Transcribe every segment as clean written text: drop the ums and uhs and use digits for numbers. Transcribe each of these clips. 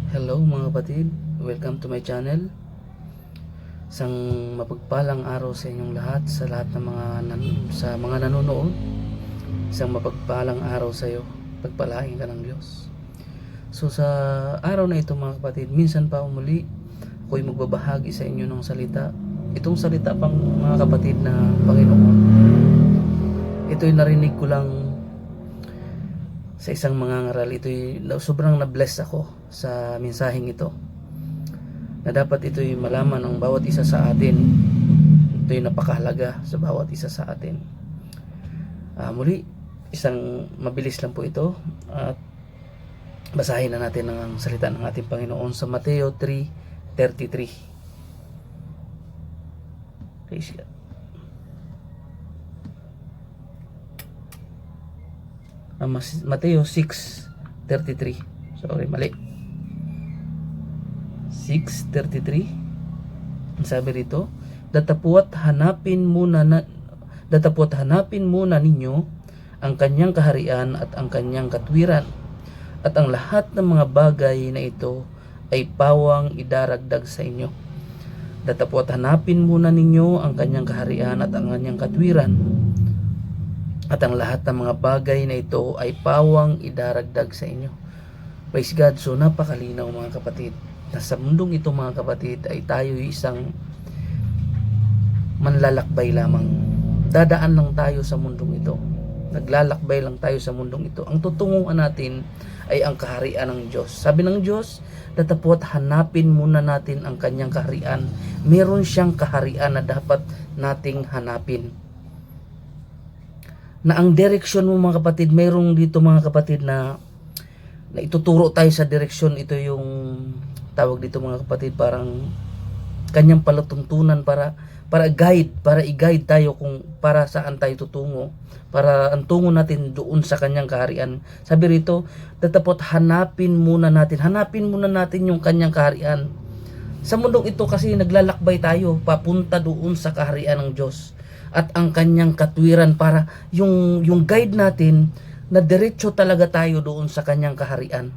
Hello mga kapatid, welcome to my channel. Isang mapagpalang araw sa inyong lahat, sa lahat ng sa mga nanonood. Isang mapagpalang araw sa iyo, pagpalain ka ng Diyos. So sa araw na ito mga kapatid, minsan pa muli ako'y magbabahagi sa inyo ng salita. Itong salita pang mga kapatid na Panginoon, ito'y narinig ko lang sa isang mangangaral. Ito'y sobrang na-bless ako sa mensaheng ito, na dapat ito'y malaman ng bawat isa sa atin. Ito'y napakahalaga sa bawat isa sa atin. Muli, isang mabilis lang po ito, at basahin na natin ang salita ng ating Panginoon sa Mateo 3:33. Praise God. Mateo 6:33. Sorry, mali. 6:33. Ang sabi rito, datapwat hanapin muna ninyo ang kanyang kaharian at ang kanyang katwiran, at ang lahat ng mga bagay na ito ay pawang idaragdag sa inyo. Datapwat hanapin muna ninyo ang kanyang kaharian at ang kanyang katwiran, at ang lahat ng mga bagay na ito ay pawang idaragdag sa inyo. Praise God. So napakalinaw mga kapatid, na sa mundong ito mga kapatid ay tayo isang manlalakbay lamang. Dadaan lang tayo sa mundong ito. Naglalakbay lang tayo sa mundong ito. Ang tutunguhan natin ay ang kaharian ng Diyos. Sabi ng Diyos, datapwat hanapin muna natin ang kanyang kaharian. Meron siyang kaharian na dapat nating hanapin. Na ang direksyon mo mga kapatid, mayroong dito mga kapatid na ituturo tayo sa direksyon. Ito yung tawag dito mga kapatid, parang kanyang palatuntunan para i-guide tayo kung para saan tayo tutungo, para ang tungo natin doon sa kanyang kaharian. Sabi rito, datapot hanapin muna natin yung kanyang kaharian. Sa mundong ito kasi naglalakbay tayo papunta doon sa kaharian ng Diyos at ang kanyang katwiran, para yung guide natin na diretso talaga tayo doon sa kanyang kaharian.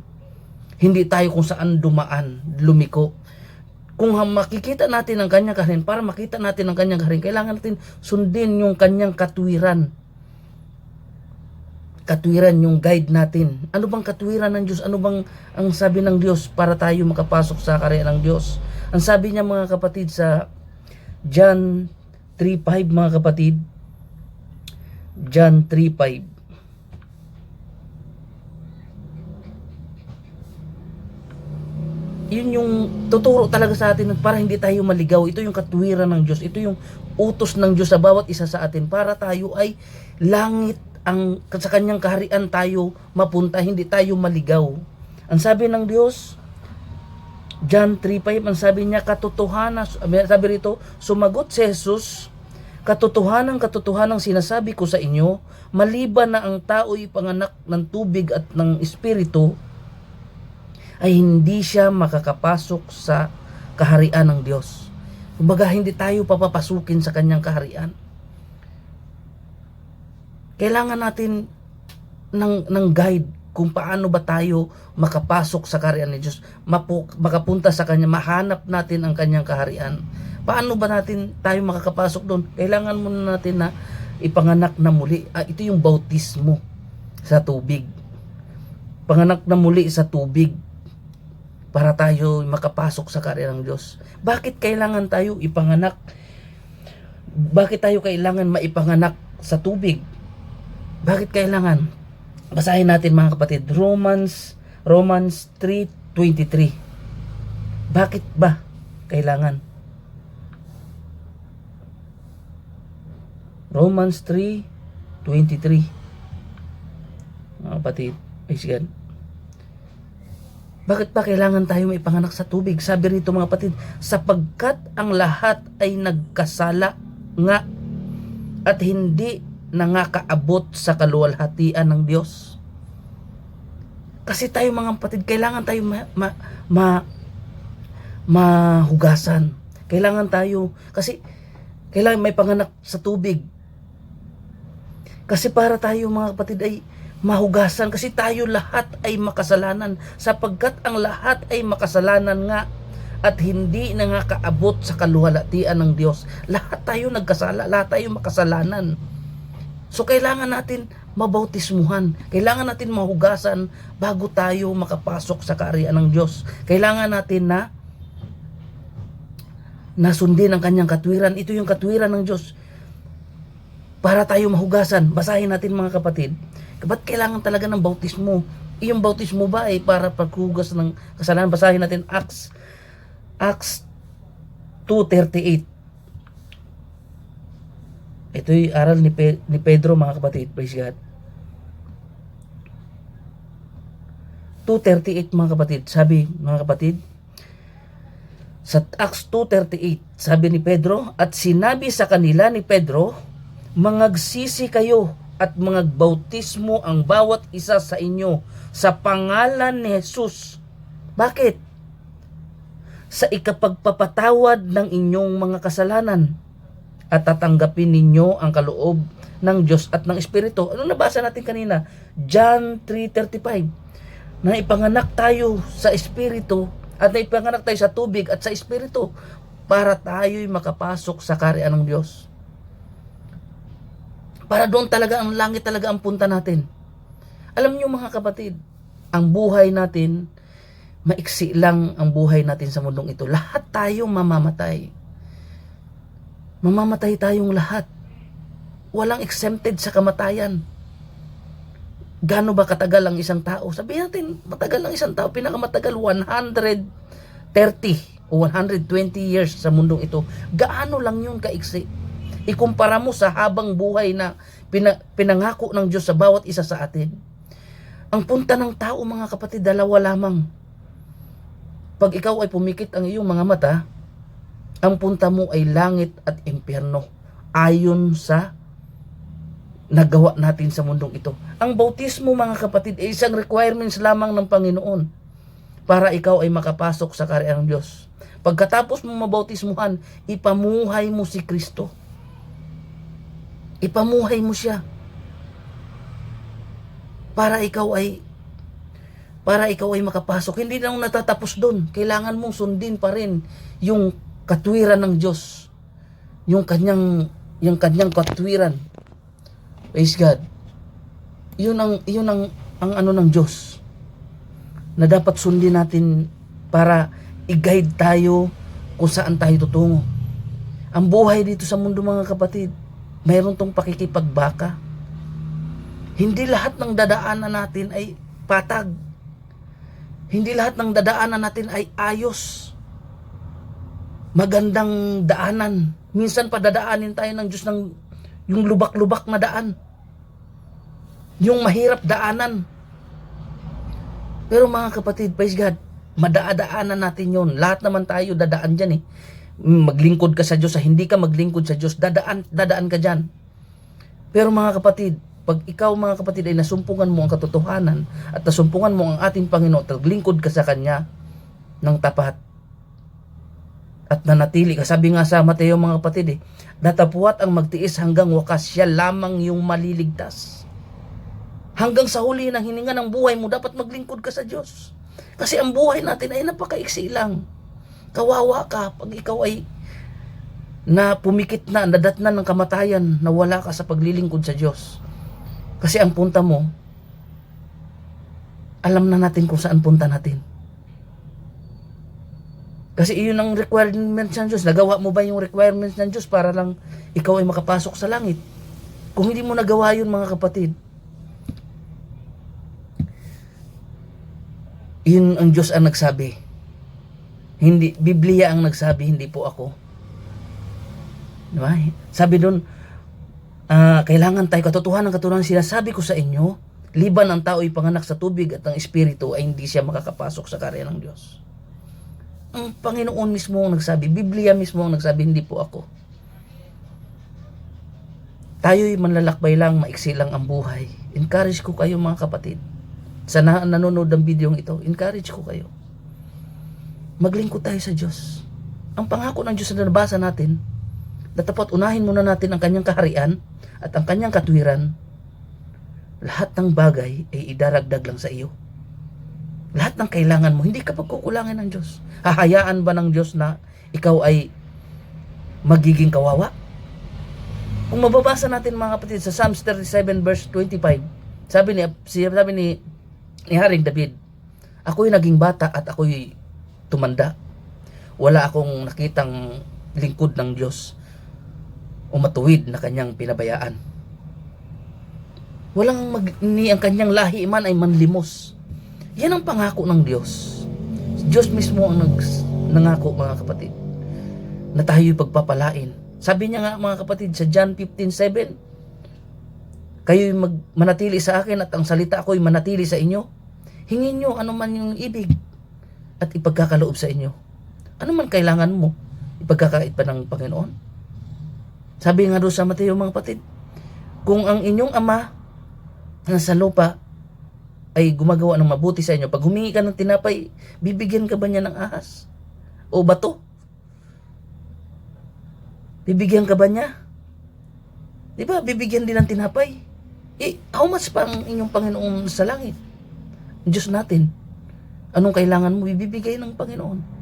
Hindi tayo kung saan dumaan, lumiko. Kung makikita natin ang kanyang kaharian, para makita natin ang kanyang kaharian, kailangan natin sundin yung kanyang katwiran. Katwiran yung guide natin. Ano bang katwiran ng Diyos? Ano bang ang sabi ng Diyos para tayo makapasok sa kaharian ng Diyos? Ang sabi niya mga kapatid sa John 3:5 mga kapatid, John 3:5. Yun yung tuturo talaga sa atin para hindi tayo maligaw. Ito yung katwiran ng Diyos. Ito yung utos ng Diyos sa bawat isa sa atin para tayo ay langit, sa kanyang kaharian tayo mapunta, hindi tayo maligaw. Ang sabi ng Diyos, John 3:5, ang sabi niya, katotohanan, sabi rito, sumagot si Jesus, katotohanan sinasabi ko sa inyo, maliban na ang tao'y panganak ng tubig at ng espiritu, ay hindi siya makakapasok sa kaharian ng Diyos. Kumbaga, hindi tayo papapasukin sa kanyang kaharian. Kailangan natin ng guide kung paano ba tayo makapasok sa kaharian ni Diyos, makapunta sa kanya, mahanap natin ang kanyang kaharian. Paano ba natin tayo makakapasok doon? Kailangan muna natin na ipanganak na muli. Ito yung bautismo sa tubig. Panganak na muli sa tubig para tayo makapasok sa kaharian ng Diyos. Bakit kailangan tayo ipanganak? Bakit tayo kailangan maipanganak sa tubig? Bakit kailangan? Basahin natin mga kapatid, Romans 3:23. Bakit ba kailangan? Romans 3:23. Mga kapatid, sige. Bakit ba kailangan tayo maipanganak sa tubig? Sabi rito mga kapatid, sapagkat ang lahat ay nagkasala nga at hindi nangakaabot sa kaluwalhatian ng Diyos. Kasi tayo mga kapatid, kailangan tayo mahugasan. Kailangan tayo, kasi kailangan may panganak sa tubig. Kasi para tayo mga kapatid ay mahugasan kasi tayo lahat ay makasalanan, sapagkat ang lahat ay makasalanan nga at hindi na nga kaabot sa kaluwalhatian ng Diyos. Lahat tayo nagkasala, lahat tayo makasalanan. So kailangan natin mabautismuhan, kailangan natin mahugasan bago tayo makapasok sa kaharian ng Diyos. Kailangan natin na nasundin ang kanyang katwiran. Ito yung katwiran ng Diyos para tayo mahugasan. Basahin natin mga kapatid. Ba't kailangan talaga ng bautismo? Yung bautismo ba ay para paghugas ng kasalanan? Basahin natin Acts 2:38. Ito'y aral ni Pedro mga kapatid. Praise God. 2:38 mga kapatid. Sabi mga kapatid, sa Acts 2:38, sabi ni Pedro, at sinabi sa kanila ni Pedro, mangagsisi kayo at mangagbautismo ang bawat isa sa inyo sa pangalan ni Jesus. Bakit? Sa ikapagpapatawad ng inyong mga kasalanan at tatanggapin ninyo ang kaloob ng Diyos at ng Espiritu. Ano nabasa natin kanina? John 3:35. Na ipanganak tayo sa Espiritu at naipanganak tayo sa tubig at sa Espiritu para tayo'y makapasok sa kaharian ng Diyos. Para doon talaga ang langit talaga ang punta natin. Alam niyo mga kapatid, ang buhay natin, maiksi lang ang buhay natin sa mundong ito. Lahat tayo mamamatay. Mamamatay tayong lahat. Walang exempted sa kamatayan. Gaano ba katagal ang isang tao? Sabihin natin, matagal ang isang tao. Pinakamatagal, 130 o 120 years sa mundong ito. Gaano lang yun kaiksi? Ikumpara mo sa habang buhay na pinangako ng Diyos sa bawat isa sa atin. Ang punta ng tao mga kapatid, dalawa lamang. Pag ikaw ay pumikit ang iyong mga mata, ang punta mo ay langit at impyerno ayon sa nagawa natin sa mundong ito. Ang bautismo mga kapatid ay isang requirements lamang ng Panginoon para ikaw ay makapasok sa kaharian ng Diyos. Pagkatapos mo mabautismuhan, ipamuhay mo si Kristo. Ipamuhay mo siya para ikaw ay makapasok. Hindi na natatapos doon. Kailangan mong sundin pa rin yung katwiran ng Diyos. Yung kanyang katwiran. Praise God. Yun ang ano ng Diyos na dapat sundin natin para i-guide tayo kung saan tayo tutungo. Ang buhay dito sa mundo mga kapatid, mayroon tong pakikipagbaka. Hindi lahat ng dadaanan natin ay patag. Hindi lahat ng dadaanan natin ay ayos. Magandang daanan. Minsan pa dadaanin tayo ng Diyos ng yung lubak-lubak na daan. Yung mahirap daanan. Pero mga kapatid, praise God, madadaanan natin yun. Lahat naman tayo dadaan dyan eh. Maglingkod ka sa Diyos, hindi ka maglingkod sa Diyos, dadaan ka dyan. Pero mga kapatid, pag ikaw mga kapatid ay nasumpungan mo ang katotohanan at nasumpungan mo ang ating Panginoon, taglingkod ka sa Kanya ng tapat at nanatili ka. Sabi nga sa Mateo mga kapatid datapuat ang magtiis hanggang wakas, siya lamang yung maliligtas. Hanggang sa huli ng hininga ng buhay mo, dapat maglingkod ka sa Diyos. Kasi ang buhay natin ay napakaiksi lang. Kawawa ka pag ikaw ay na pumikit na, nadatnan ng kamatayan, na wala ka sa paglilingkod sa Diyos. Kasi ang punta mo, alam na natin kung saan punta natin. Kasi iyon ang requirements ng Diyos. Nagawa mo ba yung requirements ng Diyos para lang ikaw ay makapasok sa langit? Kung hindi mo nagawa yun mga kapatid, yun ang Diyos ang nagsabi. Hindi, Biblia ang nagsabi, hindi po ako. Diba? Sabi doon, kailangan tayo katotohanan sinasabi ko sa inyo, liban ang tao ay panganak sa tubig at ang Espiritu ay hindi siya makakapasok sa kaharian ng Diyos. Ang Panginoon mismo ang nagsabi, Biblia mismo ang nagsabi, hindi po ako. Tayo'y manlalakbay lang, maiksi lang ang buhay. Encourage ko kayo mga kapatid. Sa nanonood ng video ito, encourage ko kayo. Maglingkod tayo sa Diyos. Ang pangako ng Diyos na nabasa natin, na dapat unahin muna natin ang kanyang kaharian at ang kanyang katwiran lahat ng bagay ay idaragdag lang sa iyo. Lahat ng kailangan mo, hindi ka pagkukulangan ng Diyos. Hahayaan ba ng Diyos na ikaw ay magiging kawawa? Kung mababasa natin mga kapatid sa Psalms 37 verse 25, sabi ni Haring David, ako'y naging bata at ako'y tumanda. Wala akong nakitang lingkod ng Diyos o matuwid na kanyang pinabayaan. Ni ang kanyang lahi man ay manlimos. Yan ang pangako ng Diyos. Diyos mismo ang nangako mga kapatid na tayo'y pagpapalain. Sabi niya nga mga kapatid sa John 15:7, kayo'y manatili sa akin at ang salita ko'y manatili sa inyo. Hingin nyo anuman yung ibig at ipagkakaloob sa inyo. Ano man kailangan mo, ipagkakait pa ng Panginoon. Sabi nga doon sa Mateo mga kapatid, kung ang inyong ama na sa lupa ay gumagawa ng mabuti sa inyo, pag humingi ka ng tinapay, bibigyan ka ba niya ng ahas? O bato? Bibigyan ka ba niya? Di ba? Bibigyan din ng tinapay. How much pa ang inyong Panginoon sa langit? Diyos natin. Anong kailangan mo? Ibibigay ng Panginoon.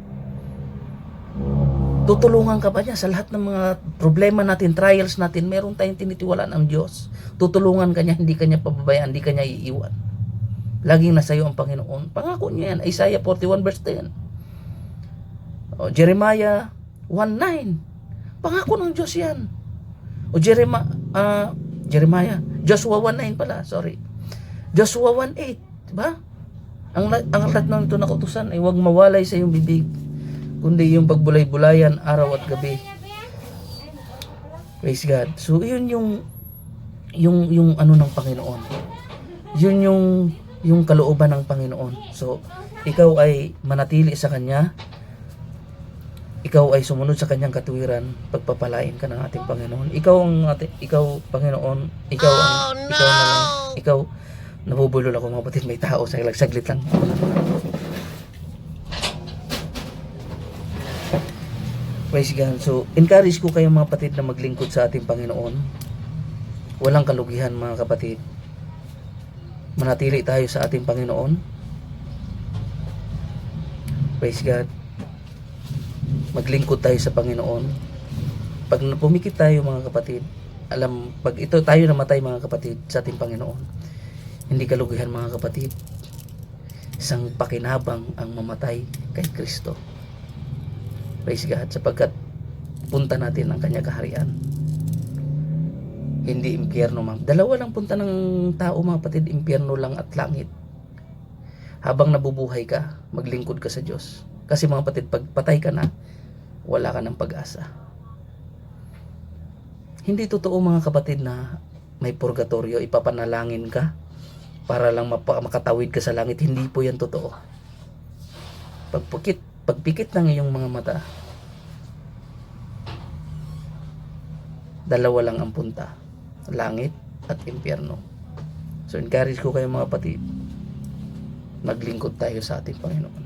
Tutulungan ka ba niya sa lahat ng mga problema natin, trials natin? Meron tayong tinitiwalaan ang Diyos. Tutulungan ka niya, hindi ka niya pababayaan, hindi ka niya iiwan. Laging nasa iyo ang Panginoon. Pangako niya yan. Isaiah 41 verse 10. Jeremiah 1:9. Pangako ng Diyos yan. Jeremiah. Joshua 1:9 pala, sorry. Joshua 1:8. Diba? Ang lahat ng ito na kautusan ay huwag mawalay sa iyong bibig, kundi yung pagbulay-bulayan araw at gabi. Praise God. So, yun yung ano ng Panginoon. Yun yung kalooban ng Panginoon. So, ikaw ay manatili sa Kanya. Ikaw ay sumunod sa Kanyang katuwiran. Pagpapalain ka ng ating Panginoon. Ikaw Panginoon, ikaw nabubulol ako mga kapatid, may tao saglit lang. Praise God. So, encourage ko kayo mga kapatid na maglingkod sa ating Panginoon. Walang kalugihan mga kapatid. Manatili tayo sa ating Panginoon. Praise God. Maglingkod tayo sa Panginoon. Pag pumikit tayo mga kapatid, pag ito tayo namatay mga kapatid sa ating Panginoon, hindi kalugihan mga kapatid. Isang pakinabang ang mamatay kay Kristo. Praise God, sapagkat punta natin ang Kanya kaharian. Hindi impyerno dalawa lang punta ng tao mga kapatid, impyerno lang at langit. Habang nabubuhay ka, maglingkod ka sa Diyos. Kasi mga kapatid, pag patay ka na, wala ka ng pag-asa. Hindi totoo mga kapatid na may purgatorio, ipapanalangin ka para lang makatawid ka sa langit. Hindi po yan totoo. Pagpikit ng iyong mga mata, dalawa lang ang punta, langit at impyerno. So encourage ko kayo mga kapatid, maglingkod tayo sa ating Panginoon.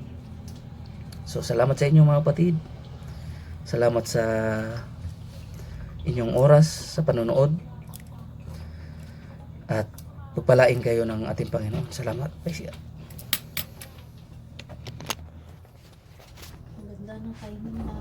So salamat sa inyo mga kapatid. Salamat sa inyong oras sa panonood. At pagpalain kayo ng ating Panginoon. Salamat. Praise God. Ang ganda ng timing na.